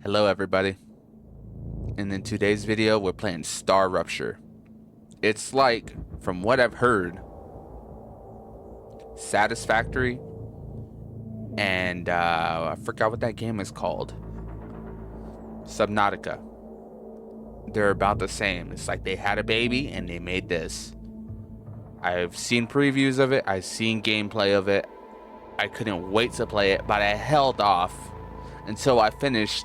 Hello everybody, and in today's video we're playing StarRupture. It's like, from what I've heard, Satisfactory and I forgot what that game is called. Subnautica. They're about the same. It's like they had a baby and they made this. I've seen previews of it, I've seen gameplay of it. I couldn't wait to play it, but I held off until I finished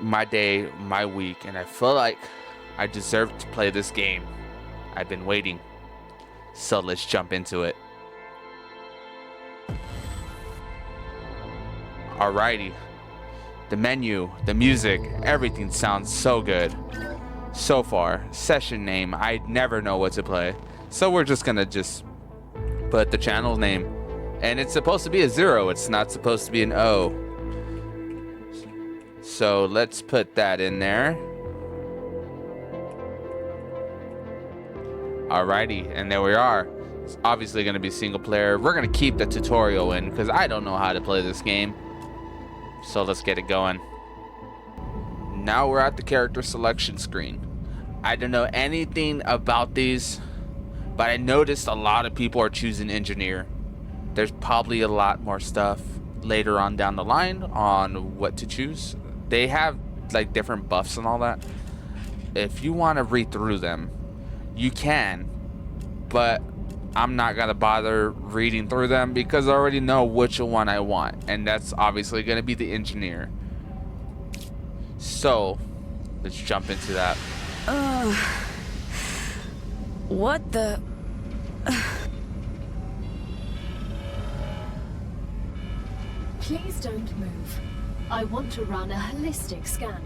my day, my week, and I feel like I deserve to play this game. I've been waiting, so let's jump into it. Alrighty, the menu, the music, everything sounds so good so far. Session name, I never know what to play, so we're just gonna put the channel name, and it's supposed to be a 0, it's not supposed to be an O. So let's put that in there. Alrighty, and there we are. It's obviously going to be single player. We're going to keep the tutorial in because I don't know how to play this game. So let's get it going. Now we're at the character selection screen. I don't know anything about these, but I noticed a lot of people are choosing engineer. There's probably a lot more stuff later on down the line on what to choose. They have like different buffs and all that. If you want to read through them, you can, but I'm not gonna bother reading through them because I already know which one I want, and that's obviously gonna be the engineer. So let's jump into that. What the? Please don't move. I want to run a holistic scan.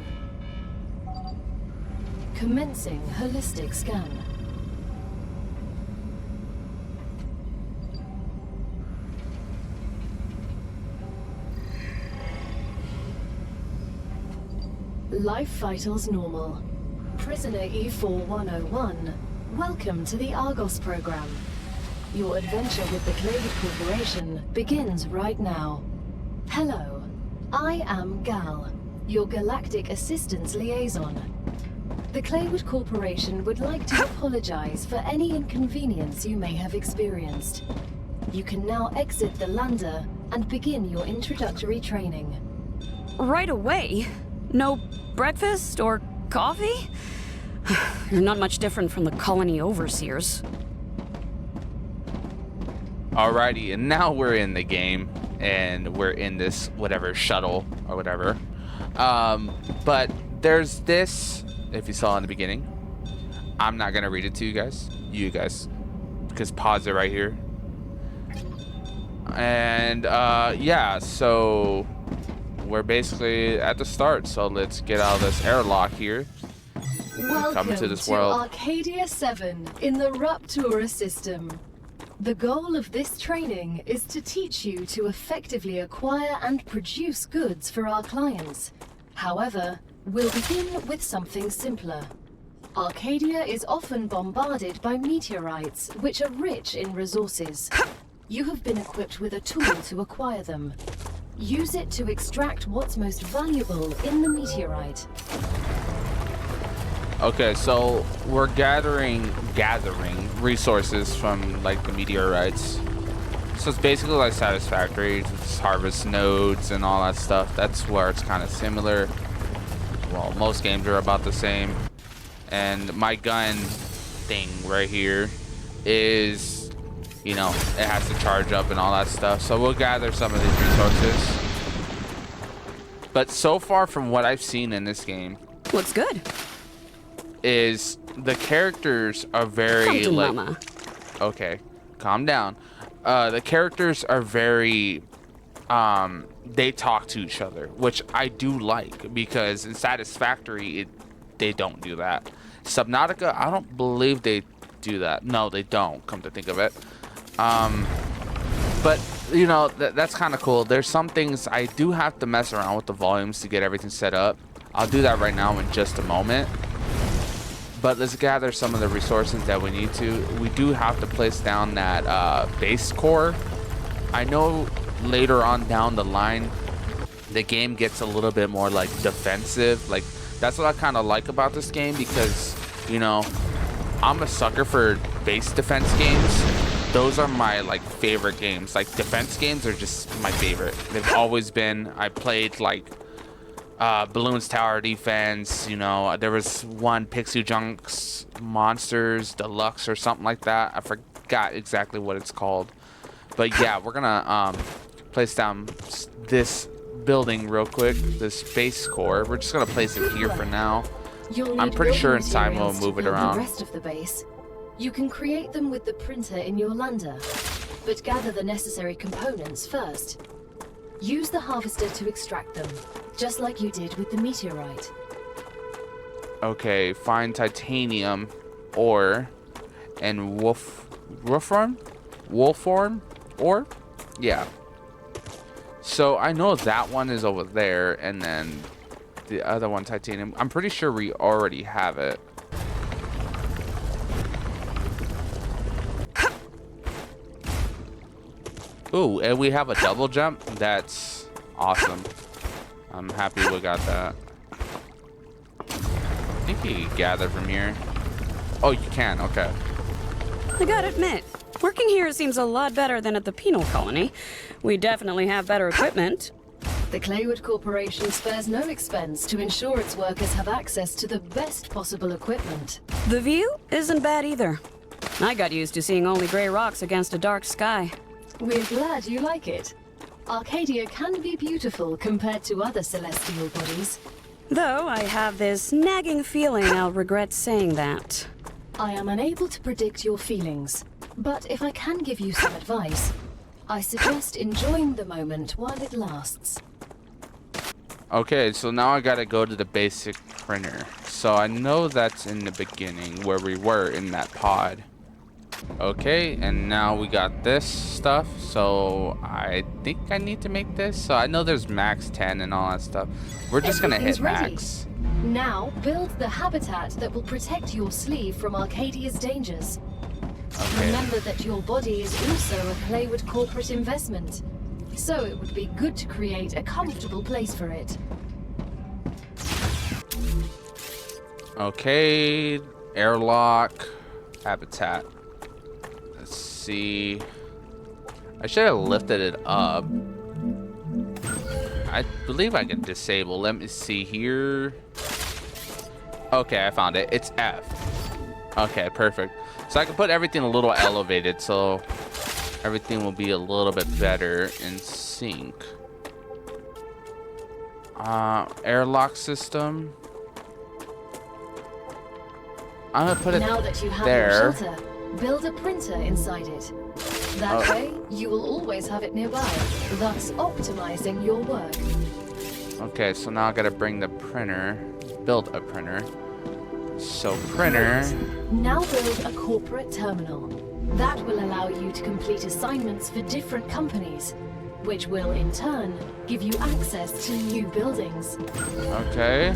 Commencing holistic scan. Life vitals normal. Prisoner E4101, welcome to the Argos program. Your adventure with the Claywood Corporation begins right now. Hello. I am Gal, your Galactic Assistance Liaison. The Claywood Corporation would like to apologize for any inconvenience you may have experienced. You can now exit the lander and begin your introductory training. Right away? No breakfast or coffee? You're not much different from the colony overseers. Alrighty, and now we're in the game. And we're in this whatever shuttle or whatever, but there's this, if you saw in the beginning, I'm not gonna read it to you guys, just pause it right here. And yeah, so we're basically at the start, so let's get out of this airlock here. Welcome Come into this world. Arcadia 7 in the Raptura system. The goal of this training is to teach you to effectively acquire and produce goods for our clients. However, we'll begin with something simpler. Arcadia is often bombarded by meteorites, which are rich in resources. You have been equipped with a tool to acquire them. Use it to extract what's most valuable in the meteorite. Okay, so we're gathering resources from like the meteorites. So it's basically like Satisfactory, just harvest nodes and all that stuff. That's where it's kind of similar. Well, most games are about the same. And my gun thing right here is, you know, it has to charge up and all that stuff. So we'll gather some of these resources. But so far from what I've seen in this game, Looks good. is the characters are very like, Mama. okay, calm down. The characters are very they talk to each other, which I do like, because in Satisfactory they don't do that. Subnautica, I don't believe they do that. No, they don't, come to think of it. But you know, that's kind of cool. There's some things I do have to mess around with the volumes to get everything set up. I'll do that right now in just a moment. But let's gather some of the resources that we need to. We do have to place down that base core. I know later on down the line the game gets a little bit more like defensive. Like that's what I kind of like about this game, because you know, I'm a sucker for base defense games. Those are my like favorite games. Like defense games are just my favorite. They've always been. I played like Balloons Tower Defense, you know, there was one Pixie Junks Monsters Deluxe or something like that. I forgot exactly what it's called. But yeah, we're gonna place down this building real quick, this base core. We're just gonna place it here for now. I'm pretty sure in time we'll move it around. The rest of the base. You can create them with the printer in your lander, but gather the necessary components first. Use the harvester to extract them, just like you did with the meteorite. Okay, find titanium ore and wolfram ore? Yeah. So I know that one is over there, and then the other one, titanium. I'm pretty sure we already have it. Ooh, and we have a double jump. That's awesome. I'm happy we got that. I think you can gather from here. Oh, you can. Okay. I gotta admit, working here seems a lot better than at the penal colony. We definitely have better equipment. The Claywood Corporation spares no expense to ensure its workers have access to the best possible equipment. The view isn't bad either. I got used to seeing only gray rocks against a dark sky. We're glad you like it. Arcadia can be beautiful compared to other celestial bodies. Though I have this nagging feeling I'll regret saying that. I am unable to predict your feelings, but if I can give you some advice, I suggest enjoying the moment while it lasts. Okay, so now I gotta go to the basic printer. So I know that's in the beginning where we were in that pod. Okay, and now we got this stuff, so I think I need to make this. So I know there's max 10 and all that stuff. We're just gonna hit max. Now build the habitat that will protect your sleeve from Arcadia's dangers. Okay. Remember that your body is also a Claywood corporate investment, so it would be good to create a comfortable place for it. Okay, airlock, habitat. Let's see. I should have lifted it up. I believe I can disable. Let me see here. Okay, I found it. It's F. Okay, perfect. So I can put everything a little elevated, so everything will be a little bit better in sync. Airlock system. I'm gonna put it now that you have there. Your shelter, build a printer inside it. That way, you will always have it nearby, thus optimizing your work. Okay, so now I gotta bring the printer, build a printer. So printer. Now build a corporate terminal. That will allow you to complete assignments for different companies, which will in turn give you access to new buildings. Okay.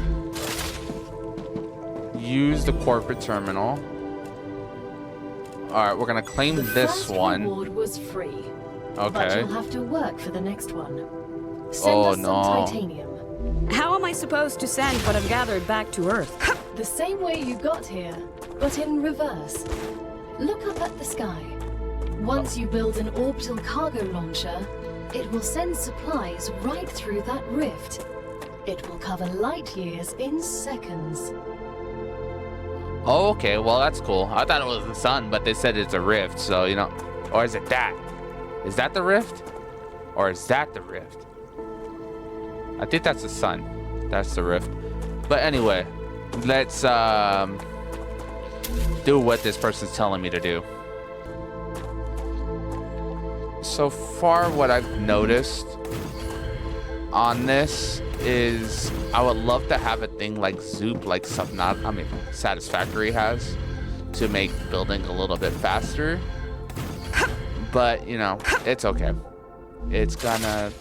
Use the corporate terminal. Alright, we're gonna claim The this first one. reward was free. But Okay. you'll have to work for the next one. Send Oh, us no. some titanium. How am I supposed to send what I've gathered back to Earth? The same way you got here, but in reverse. Look up at the sky. Once you build an orbital cargo launcher, it will send supplies right through that rift. It will cover light years in seconds. Oh, okay. Well, that's cool. I thought it was the sun, but they said it's a rift, so, you know. Or is it that? Is that the rift? Or is that the rift? I think that's the sun. That's the rift. But anyway, let's do what this person's telling me to do. So far, what I've noticed on this is I would love to have a thing like Zoop, like Satisfactory has, to make building a little bit faster. But you know, it's okay. It's gonna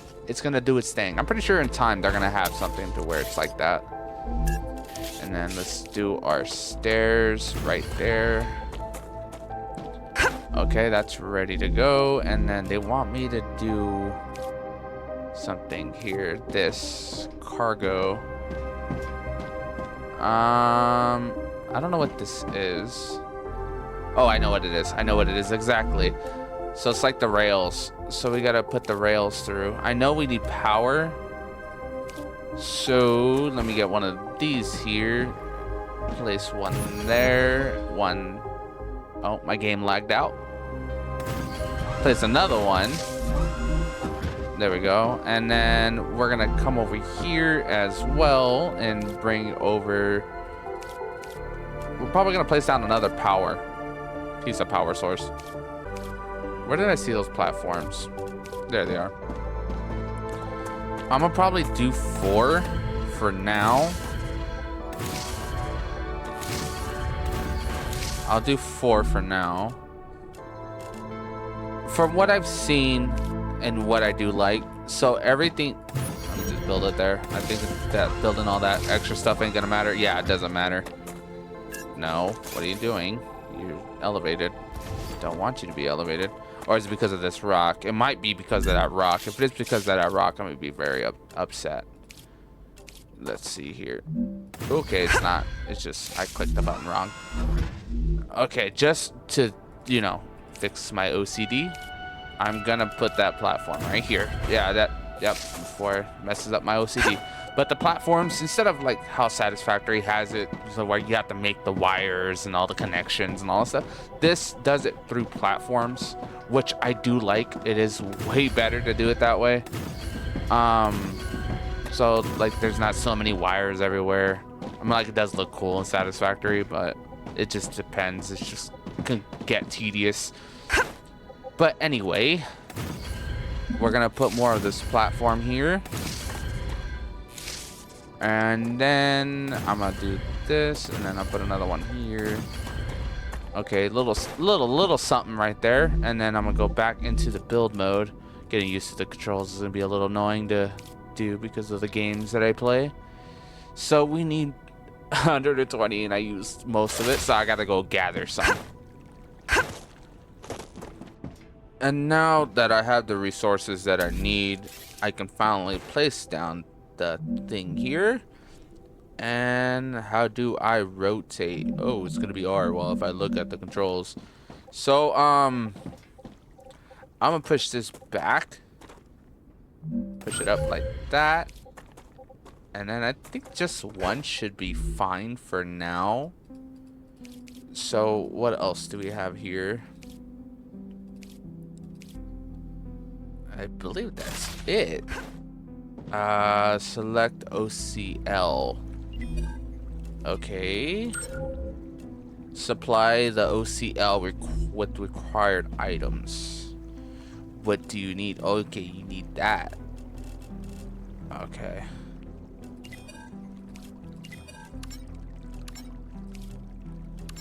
do its thing. I'm pretty sure in time they're gonna have something to where it's like that. And then let's do our stairs right there. Okay, that's ready to go. And then they want me to do something here. This cargo. I don't know what this is. Oh, I know what it is. I know what it is exactly. So it's like the rails. So we gotta put the rails through. I know we need power. So let me get one of these here. Place one there. One. Oh, my game lagged out. Place another one. There we go. And then we're gonna come over here as well and bring over. We're probably gonna place down another piece of power source. Where did I see those platforms? There they are. I'm gonna probably do 4 for now. I'll do 4 for now. From what I've seen and what I do like, so everything. Let me just build it there. I think that building all that extra stuff ain't gonna matter. Yeah, it doesn't matter. No, what are you doing? You're elevated. Don't want you to be elevated. Or is it because of this rock? It might be because of that rock. If it is because of that rock, I'm gonna be very upset. Let's see here. Okay, it's not. It's just I clicked the button wrong. Okay, just to, you know, fix my OCD, I'm gonna put that platform right here. Yeah, yep, before it messes up my OCD. But the platforms, instead of like how Satisfactory has it, so where you have to make the wires and all the connections and all that stuff, this does it through platforms, which I do like. It is way better to do it that way. So like there's not so many wires everywhere. I mean, like, it does look cool and Satisfactory, but it just depends. It's just can get tedious. But anyway, we're gonna put more of this platform here. And then I'm gonna do this, and then I'll put another one here. Okay, little something right there, and then I'm gonna go back into the build mode. Getting used to the controls is gonna be a little annoying to do because of the games that I play. So we need 120, and I used most of it, so I gotta go gather some. And now that I have the resources that I need, I can finally place down the thing here. And how do I rotate? Oh, it's gonna be R. Well, if I look at the controls. So I'm gonna push this back, push it up like that, and then I think just one should be fine for now. So what else do we have here? I believe that's it. Select OCL. Okay. Supply the OCL with required items. What do you need? Okay, you need that. Okay.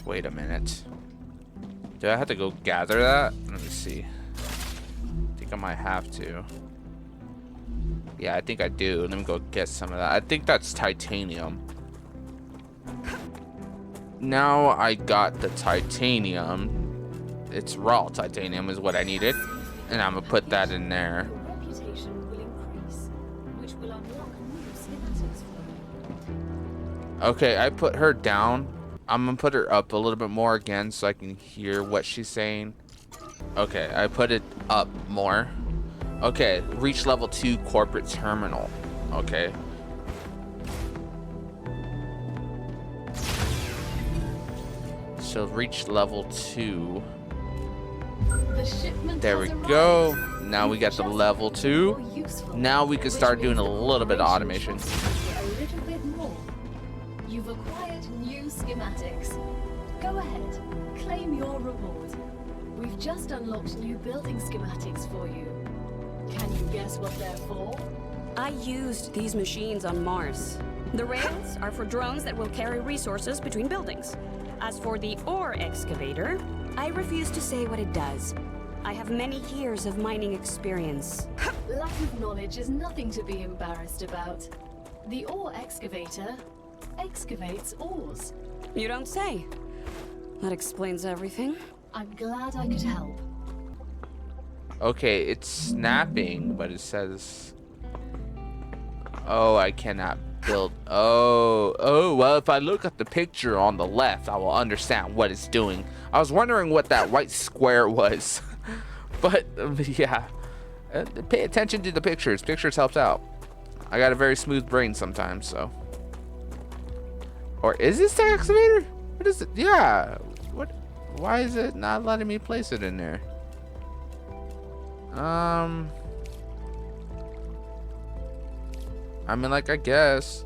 Wait a minute. Do I have to go gather that? Let me see. I think I might have to. Yeah, I think I do. Let me go get some of that. I think that's titanium. Now I got the titanium. It's raw titanium is what I needed. And I'm gonna put that in there. Your reputation will increase, which will unlock new schematics for you. Okay, I put her down. I'm gonna put her up a little bit more again so I can hear what she's saying. Okay, I put it up more. Okay, reach level 2 corporate terminal. Okay. So reach level 2. The shipment There we has arrived. go. Now we got the Just level 2. more useful, Now we can start which doing a means little bit of automation. operations will be a little bit more. You've acquired new schematics. Go ahead, claim your reward. We've just unlocked new building schematics for you. Can you guess what they're for? I used these machines on Mars. The rails are for drones that will carry resources between buildings. As for the ore excavator, I refuse to say what it does. I have many years of mining experience. Lack of knowledge is nothing to be embarrassed about. The ore excavator excavates ores. You don't say. That explains everything. I'm glad I could help. Okay, it's snapping, but it says Oh, I cannot build. Oh, well, if I look at the picture on the left, I will understand what it's doing. I was wondering what that white square was. But, yeah. Pay attention to the pictures. Pictures helps out. I got a very smooth brain sometimes, so. Or is this the excavator? What is it? Yeah. What? Why is it not letting me place it in there? I mean, like, I guess.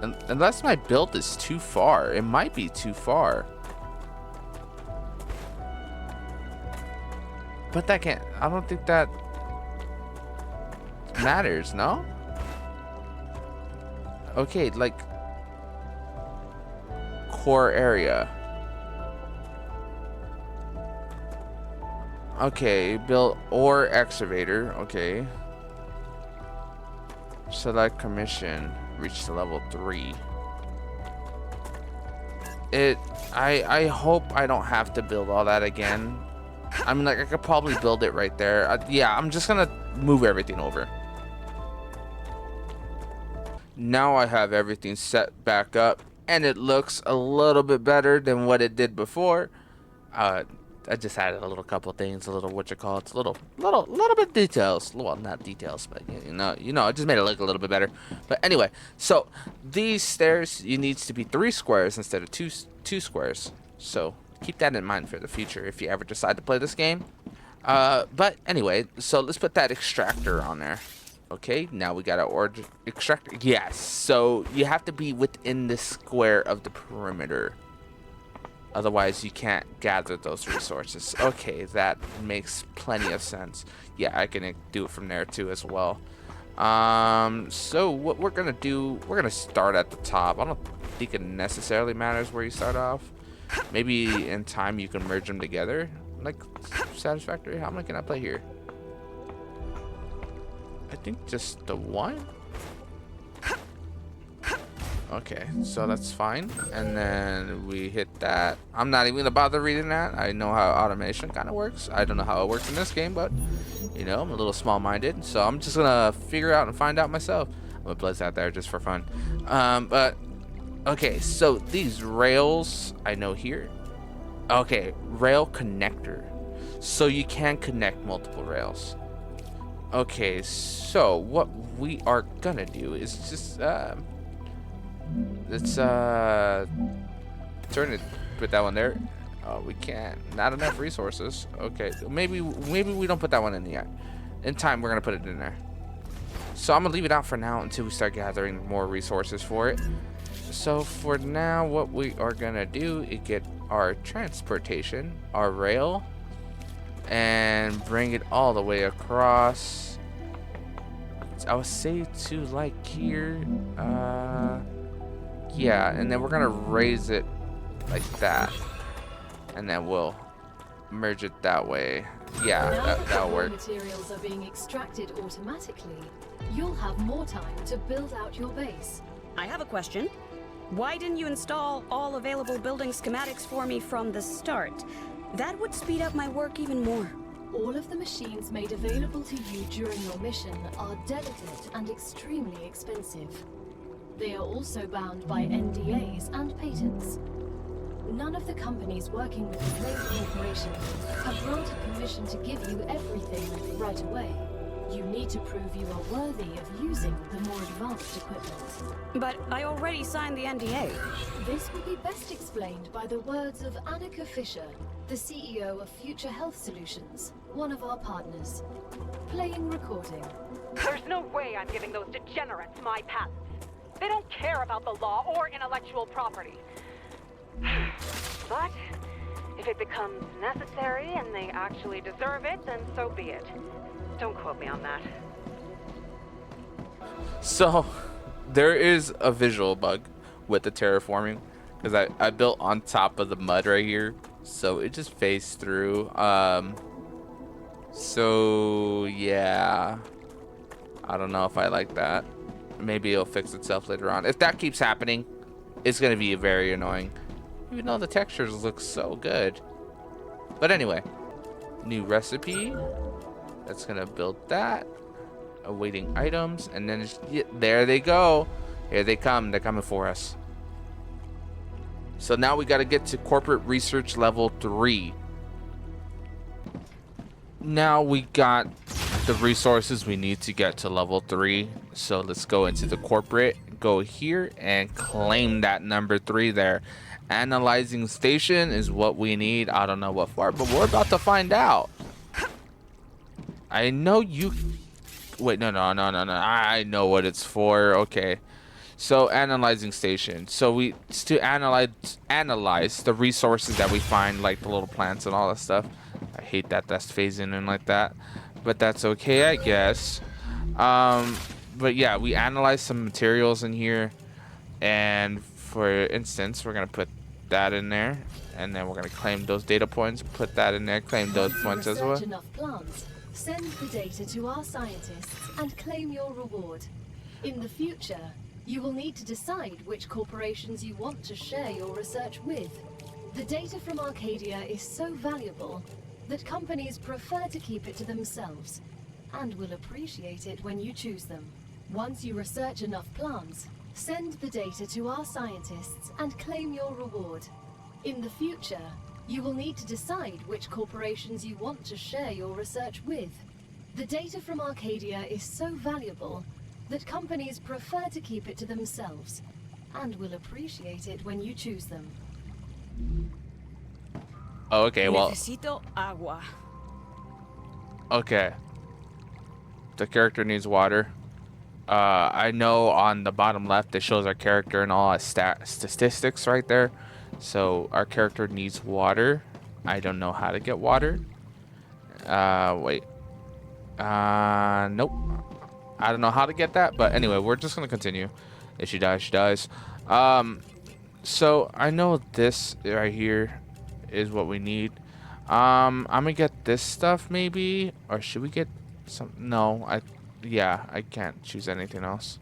Unless my build is too far. It might be too far. But that can't. I don't think that matters, no? Okay, like. Core area. Okay, build or excavator. Okay. Select commission. Reach to level 3. I hope I don't have to build all that again. I mean, like, I could probably build it right there. Yeah, I'm just gonna move everything over. Now I have everything set back up, and it looks a little bit better than what it did before. I just added a little couple things, a little little bit details. Well, not details, but you know, it just made it look a little bit better. But anyway, so these stairs, you needs to be 3 squares instead of two squares. So keep that in mind for the future if you ever decide to play this game. But anyway, so let's put that extractor on there. Okay, now we got our extractor. Yes, so you have to be within the square of the perimeter. Otherwise, you can't gather those resources. Okay, that makes plenty of sense. Yeah, I can do it from there too as well. So what we're gonna do, we're gonna start at the top. I don't think it necessarily matters where you start off. Maybe in time you can merge them together. Like, satisfactory. How many can I play here? I think just the 1. Okay, so that's fine. And then we hit that. I'm not even gonna bother reading that. I know how automation kind of works. I don't know how it works in this game, but you know, I'm a little small-minded, so I'm just gonna figure out and find out myself. I'm gonna place that there just for fun. But okay, so these rails I know here. Okay, rail connector. So you can connect multiple rails. Okay, so what we are gonna do is just let's turn it, put that one there. Oh, we can't, not enough resources. Okay, maybe we don't put that one in yet. In time we're gonna put it in there. So I'm gonna leave it out for now until we start gathering more resources for it. So for now, what we are gonna do is get our transportation, our rail, and bring it all the way across. I would say to like here. Yeah, and then we're gonna raise it like that, and then we'll merge it that way. Yeah, that'll work. Materials are being extracted automatically. You'll have more time to build out your base. I have a question. Why didn't you install all available building schematics for me from the start? That would speed up my work even more. All of the machines made available to you during your mission are delicate and extremely expensive. They are also bound by NDAs and patents. None of the companies working with the Clay Corporation have granted permission to give you everything right away. You need to prove you are worthy of using the more advanced equipment. But I already signed the NDA. This will be best explained by the words of Annika Fisher, the CEO of Future Health Solutions, one of our partners. Playing recording. There's no way I'm giving those degenerates my patents. They don't care about the law or intellectual property. But if it becomes necessary and they actually deserve it, then so be it. Don't quote me on that. So there is a visual bug with the terraforming, because I built on top of the mud right here, so it just phased through. So yeah, I don't know if I like that. Maybe it'll fix itself later on. If that keeps happening, it's gonna be very annoying, even though the textures look so good. But anyway, new recipe. That's gonna build that. awaiting items, and then there they go. Here they come. They're coming for us. So now we got to get to corporate research level 3. Now we got the resources we need to get to level 3. So let's go into the corporate, go here and claim that number 3 there. Analyzing station is what we need. I don't know what for, but we're about to find out. I know you... Wait, no. I know what it's for. Okay. So analyzing station. So it's to analyze the resources that we find, like the little plants and all that stuff. I hate that that's phasing in like that, but that's okay, I guess. But yeah, we analyze some materials in here, and for instance, we're gonna put that in there, and then we're gonna claim those data points, put that in there, claim those points as well. Enough plants, send the data to our scientists and claim your reward. In the future, you will need to decide which corporations you want to share your research with. The data from Arcadia is so valuable that companies prefer to keep it to themselves, and will appreciate it when you choose them. Once you research enough plants, send the data to our scientists and claim your reward. In the future, you will need to decide which corporations you want to share your research with. The data from Arcadia is so valuable that companies prefer to keep it to themselves, and will appreciate it when you choose them. Oh, okay, well... Necesito agua. Okay. The character needs water. I know on the bottom left it shows our character and all our statistics right there. So our character needs water. I don't know how to get water. Wait. Nope. I don't know how to get that, but anyway, we're just gonna continue. If she dies, she dies. So I know this right here is what we need. I'm gonna get this stuff maybe, or should we get some? No, I can't choose anything else.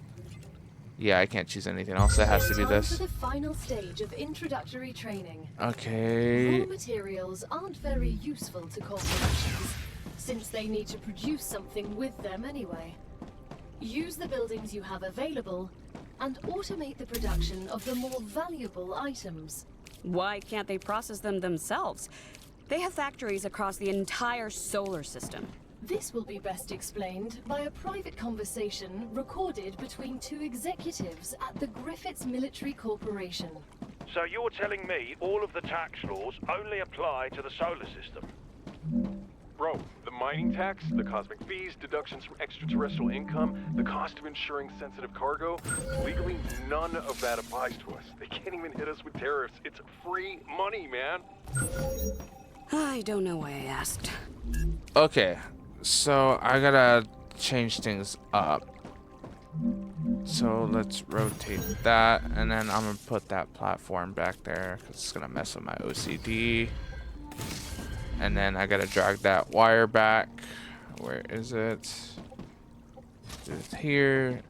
Yeah, I can't choose anything else. It has to be this. For the final stage of introductory training. Okay. Raw materials aren't very useful to corporations, since they need to produce something with them anyway. Use the buildings you have available and automate the production of the more valuable items. Why can't they process them themselves? They have factories across the entire solar system. This will be best explained by a private conversation recorded between 2 executives at the Griffiths Military Corporation. So you're telling me all of the tax laws only apply to the solar system? Bro, the mining tax, the cosmic fees, deductions from extraterrestrial income, the cost of insuring sensitive cargo, legally none of that applies to us. They can't even hit us with tariffs. It's free money, man. I don't know why I asked. Okay, so I gotta change things up. So let's rotate that, and then I'm gonna put that platform back there because it's gonna mess with my OCD. And then I gotta drag that wire back. Where is it? It's here.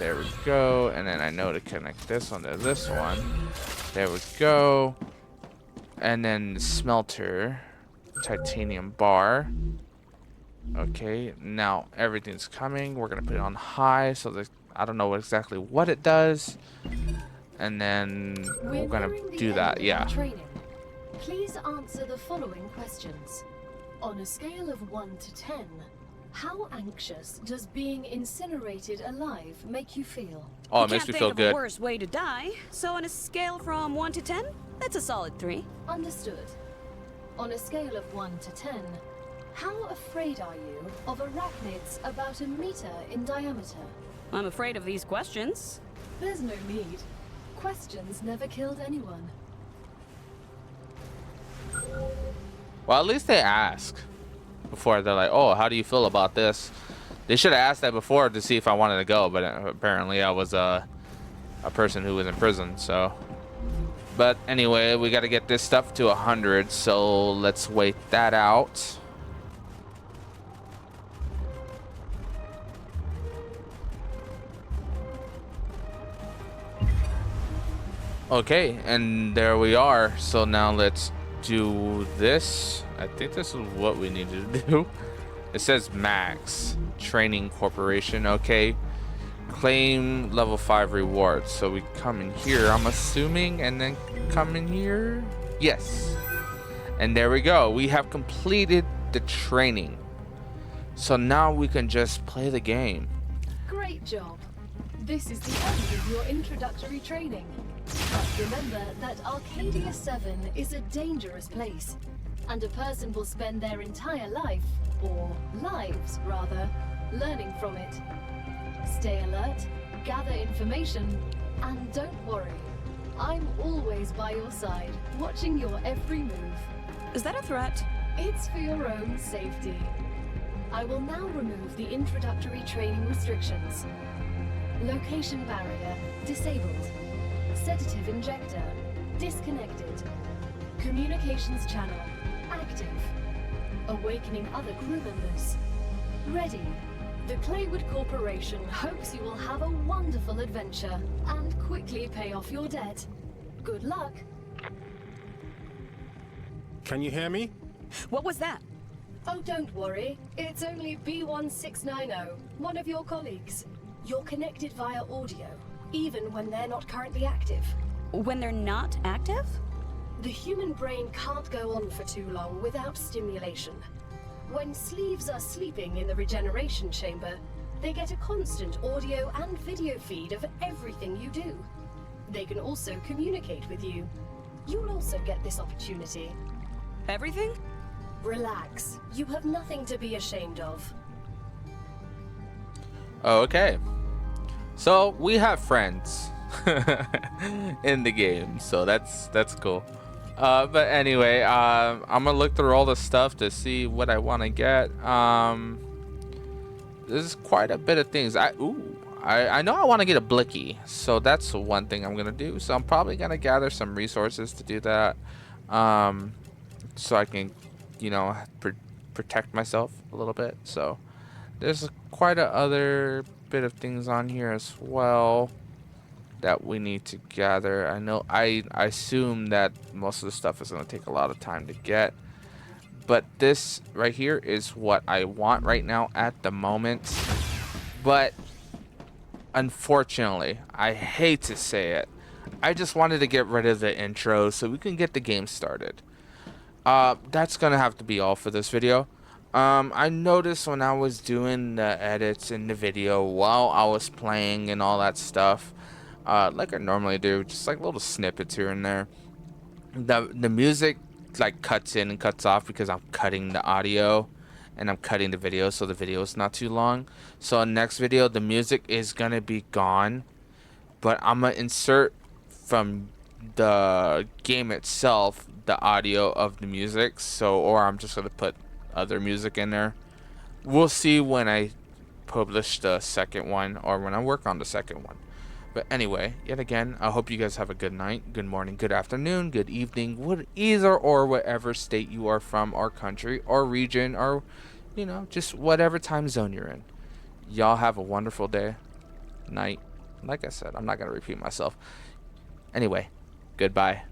There we go. And then I know to connect this one to this one. There we go. And then the smelter. Titanium bar. Okay, now everything's coming. We're gonna put it on high so that I don't know exactly what it does. And then we're gonna do that, yeah. Please answer the following questions. On a scale of 1 to 10, how anxious does being incinerated alive make you feel? Oh, it makes me feel Can't think of a worse way to die. So on a scale from 1 to 10, that's a solid 3. Understood. On a scale of 1 to 10, how afraid are you of arachnids about 1 meter in diameter? I'm afraid of these questions. There's no need. Questions never killed anyone. Well, at least they ask before. They're like, oh, how do you feel about this? They should have asked that before to see if I wanted to go, but apparently I was a person who was in prison, so. But anyway, we got to get this stuff to 100, so let's wait that out. Okay, and there we are. So now let's do this. I think this is what we need to do. It says Max Training Corporation. Okay. Claim level 5 rewards. So we come in here, I'm assuming, and then come in here. Yes. And there we go. We have completed the training. So now we can just play the game. Great job. This is the end of your introductory training. But remember that Arcadia 7 is a dangerous place, and a person will spend their entire life, or lives rather, learning from it. Stay alert, gather information, and don't worry. I'm always by your side, watching your every move. Is that a threat? It's for your own safety. I will now remove the introductory training restrictions. Location barrier disabled. Sedative injector disconnected. Communications channel active. Awakening other crew members. Ready. The Claywood Corporation hopes you will have a wonderful adventure and quickly pay off your debt. Good luck. Can you hear me? What was that? Oh, don't worry. It's only B1690, one of your colleagues. You're connected via audio, even when they're not currently active. When they're not active? The human brain can't go on for too long without stimulation. When sleeves are sleeping in the regeneration chamber, they get a constant audio and video feed of everything you do. They can also communicate with you. You'll also get this opportunity. Everything? Relax. You have nothing to be ashamed of. Okay. So we have friends in the game, so that's cool. But anyway, I'm gonna look through all the stuff to see what I want to get. There's quite a bit of things. I know I want to get a blicky, so that's one thing I'm gonna do. So I'm probably gonna gather some resources to do that, so I can, you know, protect myself a little bit. So there's quite a other bit of things on here as well that we need to gather. I know I assume that most of the stuff is going to take a lot of time to get, but this right here is what I want right now at the moment. But unfortunately, I hate to say it, I just wanted to get rid of the intro so we can get the game started. That's gonna have to be all for this video. I noticed when I was doing the edits in the video while I was playing and all that stuff, like I normally do, just like little snippets here and there, the music like cuts in and cuts off because I'm cutting the audio and I'm cutting the video so the video is not too long. So in next video the music is gonna be gone, but I'm gonna insert from the game itself the audio of the music, so, or I'm just gonna put other music in there. We'll see when I publish the second one or when I work on the second one. But anyway, yet again, I hope you guys have a good night, good morning, good afternoon, good evening, either or whatever state you are from, or country, or region, or, you know, just whatever time zone you're in. Y'all have a wonderful day, night. Like I said, I'm not gonna repeat myself. Anyway, goodbye.